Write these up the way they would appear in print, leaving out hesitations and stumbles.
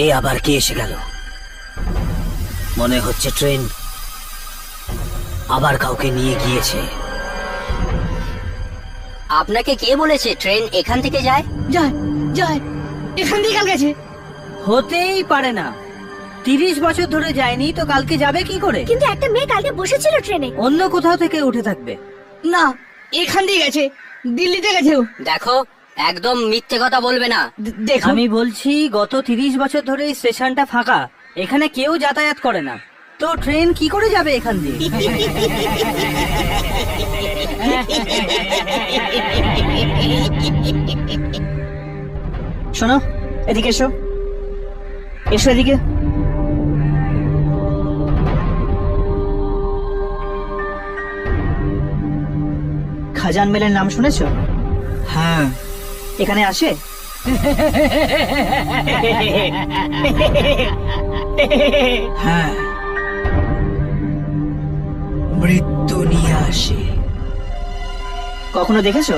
এই আবার কে এসে গেল? মনে হচ্ছে ট্রেন আবার কাউকে নিয়ে গিয়েছে। আপনাকে কে বলেছে ট্রেন এখান থেকে যায়? যায় যায়, এখান দিয়ে কাল গেছে। হতেই পারে না, 30 বছর ধরে যায়নি তো কালকে যাবে কি করে? কিন্তু একটা মেয়ে কালকে বসেছিল ট্রেনে। অন্য কোথাও থেকে উঠে থাকবে। না, এখান দিয়ে গেছে, দিল্লিতে গেছে ও। দেখো, একদম মিথ্যে কথা বলবে না। দেখো, আমি বলছি গত 30 বছর ধরে এই স্টেশনটা ফাঁকা, এখানে কেউ যাতায়াত করে না, তো ট্রেন কি করে যাবে এখান দিয়ে? শোনো, এদিকে এসো, এসো এদিকে। খাজান মেলের নাম শুনেছো? হ্যাঁ, এখানে আসে? হ্যাঁ, মৃত্যু নিয়ে আসে। কখনো দেখেছো?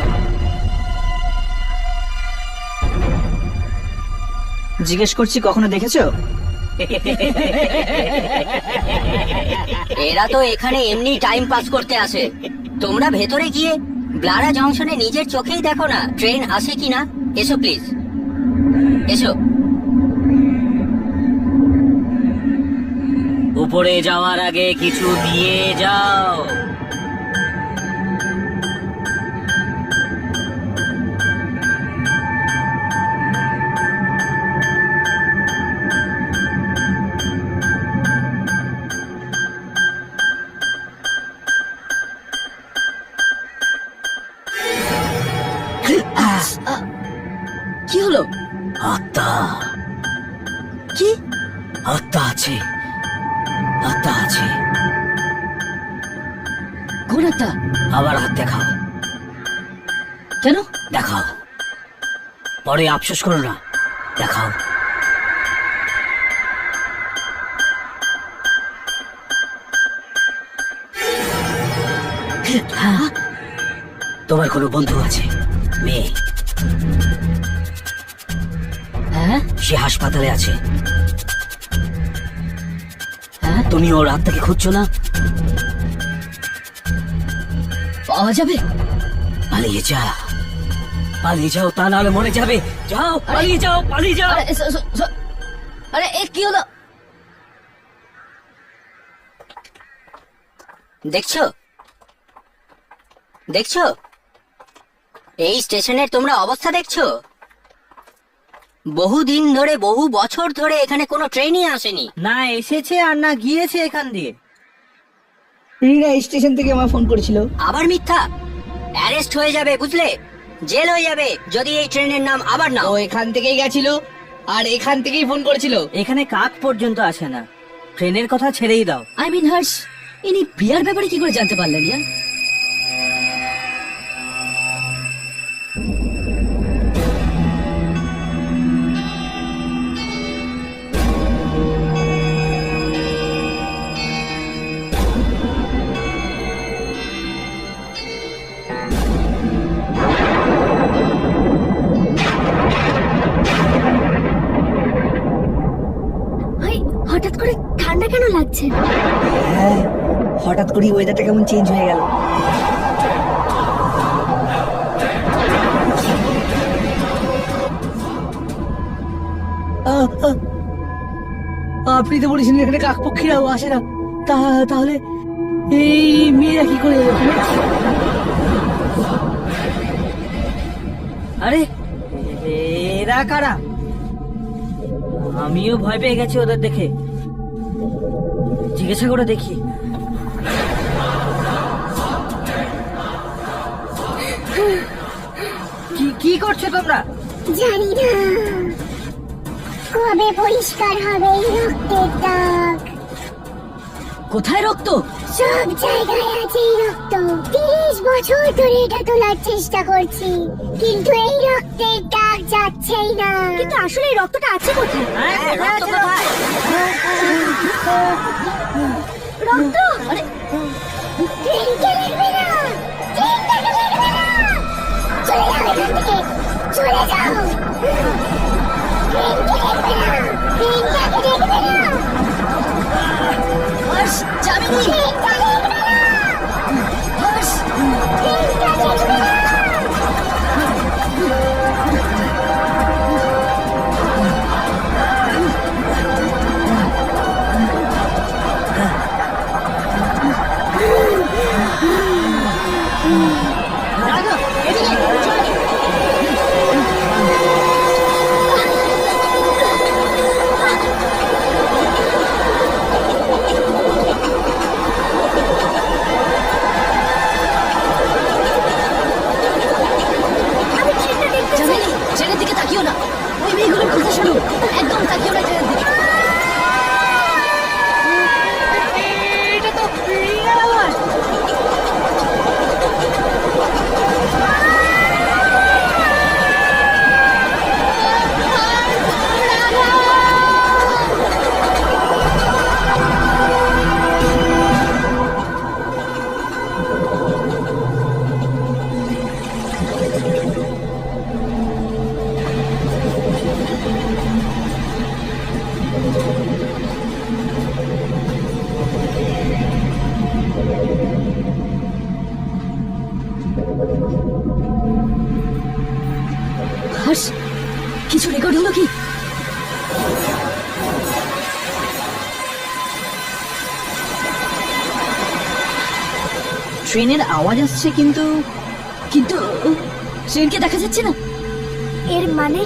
জিজ্ঞেস করছি, কখনো দেখেছো? এরা তো এখানে এমনি টাইম পাস করতে আসে। তোমরা ভেতরে গিয়ে ব্লারা জংশনে নিজের চোখেই দেখো না ট্রেন আসে কিনা। এসো প্লিজ, এসো। উপরে যাওয়ার আগে কিছু দিয়ে যাও। কি হলো? আত্মা, কি? আত্মা আছে, আত্মা আছে। কোন আত্মা? আবার হাত দেখাও, কেন? দেখাও, পরে আফসোস করো না, দেখাও। তোমার কোনো বন্ধু আছে, মেয়ে, হ্যাঁ সে হাসপাতালে আছে। হ্যাঁ, তুমি ওর আত্মাকে খুঁজছো না? পাওয়া যাবে? পালিয়ে যা, পালিয়ে যাও, তা নাহলে মরে যাবে। যাও, পালিয়ে যাও, পালিয়ে যাও। আরে আরে, এ কি হলো? দেখছো, দেখছো এই স্টেশনের তোমরা অবস্থা দেখছো? বহুদিন ধরে, বহু বছর ধরে এখানে কোনো ট্রেনই আসেনি। না এসেছে আর না গিয়েছে এখান দিয়ে। রিনা স্টেশন থেকে আমার ফোন করেছিল। আবার মিথ্যা! অ্যারেস্ট হয়ে যাবে, বুঝলে? জেল হয়ে যাবে যদি এই ট্রেনের নাম আবার ও নাও। এখান থেকেই গেছিল আর এখান থেকেই ফোন করেছিল। এখানে কাক পর্যন্ত আসে না, ট্রেনের কথা ছেড়েই দাও। আই মিন হার্ষ, ইনি প্রিয়ার ব্যাপারে কি করে জানতে পারলেন? ইয়া ভাই, হঠাৎ করে ঠান্ডা কেন লাগছে? হ্যাঁ, হঠাৎ করে ওয়েদারটা কেমন চেঞ্জ হয়ে গেল। আপনি তো বলেছিলেন এখানে কাকপক্ষীরাও আসে না, তাহলে এই মেয়েরা কি করে এলো এখানে? আরে এরা কারা? আমিও ভয় পেয়ে গেছি ওদের দেখে, জিজ্ঞাসা করে দেখি। কি করছো তোমরা? জানি না কবে পরিষ্কার হবে এই রক্তের দাগ। কোথায় রক্ত? সব জায়গায় আছে এই রক্ত। 30 বছর ধরে এটা তোলার চেষ্টা করছি, কিন্তু এই রক্তের দাগ যাচ্ছেই না। কিন্তু আসলে এই রক্তটা আছে কোথায়? রক্ত কোথায়? রক্ত? আরে ট্রেনকে লিখবে না, ট্রেনটাকে লিখবে না। চলে যাও এখান থেকে, চলে যাও। ট্রেনকে লিখবে না, হর্ষ, যামিনী, হর্ষ। যামিনী, ট্রেনের দিকে তাকিও না, ওই মেয়েগুলোর কথা শোনো, একদম তাকিও না ট্রেনের দিকে। এটা তো রিনার আওয়াজ। হর্ষ, কিছু রেকর্ড হলো কি? ট্রেনের আওয়াজ আসছে কিন্তু কিন্তু ট্রেনকে দেখা যাচ্ছে না। এর মানে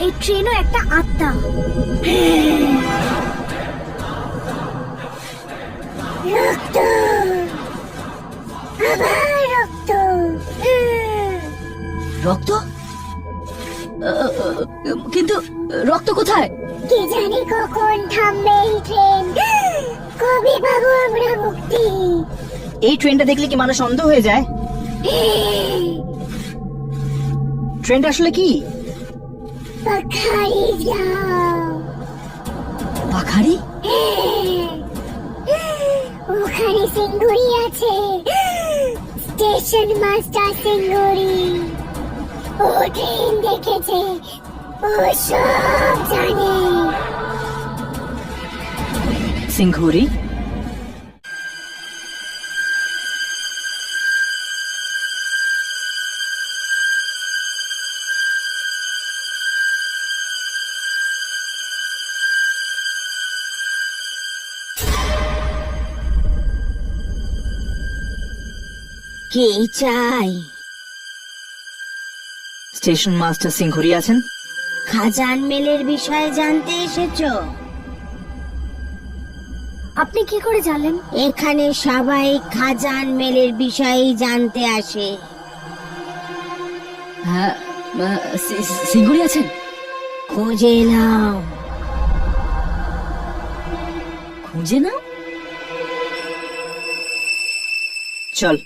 এই ট্রেনও একটা আত্মা। রক্ত, আবার রক্ত। রক্ত? কিন্তু রক্ত কোথায়? কে জানে কখন থামবে এই ট্রেন, কবে পাবো আমরা মুক্তি। এই ট্রেনটা দেখলে কি মানুষ অন্ধ হয়ে যায়? ট্রেনটা আসলে কি? পাখারি যাও। পাখারি? ওখানে সিঙ্গুরি আছে, স্টেশন মাস্টার সিঙ্গুরি। ও ট্রেন দেখেছে, ও সব জানে। সিংঘুরি? কে চাই? স্টেশন মাস্টার সিংঘুরি আছেন? খাজান মেলের বিষয়ে জানতে এসেছো? আপনি কি করে জানলেন? এখানে সবাই খাজান মেলের বিষয়ে জানতে আসে। হ্যাঁ, সিঙ্গুরি আছেন? খুঁজে নাও। খুঁজে নাও? চল।